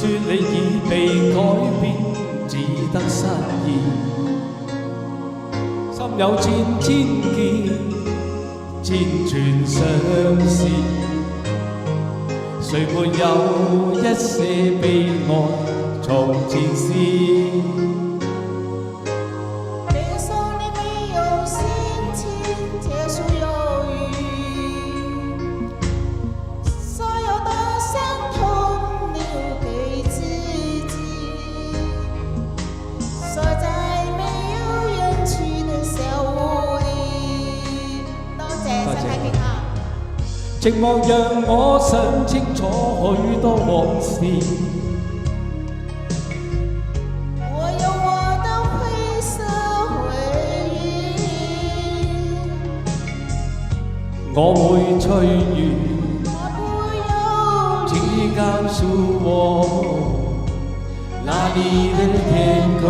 說你已被改變，只得失意，心有千千結，千串相思。誰沒有一些悲哀從前事？别说你没有心情结束忧郁，所有的伤痛留给自己，锁在没有人去的小屋里。多謝身體健康。寂寞讓我想清楚許多往事，我有我的灰色回憶，我會隨緣，我不憂請你告訴我，哪裡的天空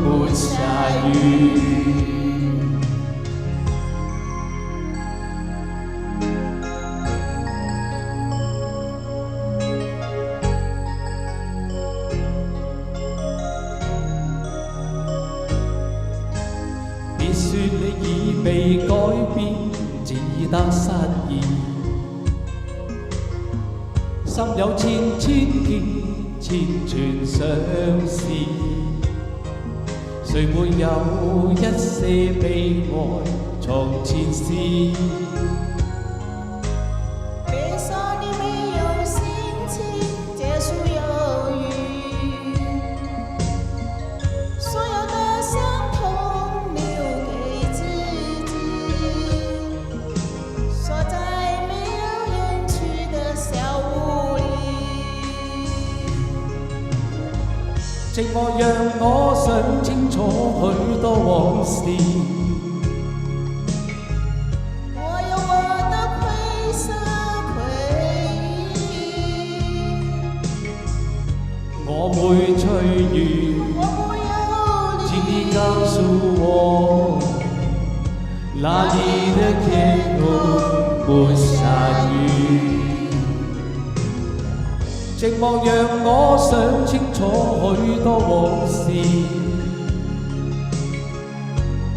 沒下雨。別說你已被改變，只得失意，心有千千結，千串相思。誰沒有一些悲哀從前事？別說你沒有心情結束憂鬱，所有的傷痛留給自己，鎖在沒有人去的小屋裡。寂寞讓我想清楚許多往事，我有我的灰色回憶，我會隨緣，我不憂請你慮。告訴我，哪裡的天空沒下雨。寂寞讓我想清楚許多往事，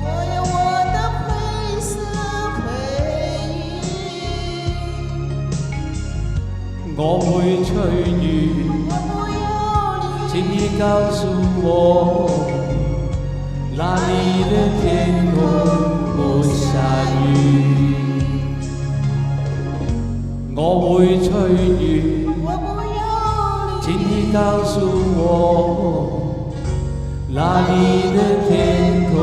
我有我的灰色回憶，我會隨緣，我不憂慮。請你告訴我，哪裡的天空沒下雨。我會隨緣，我不憂慮。請你告訴我，哪裡的天空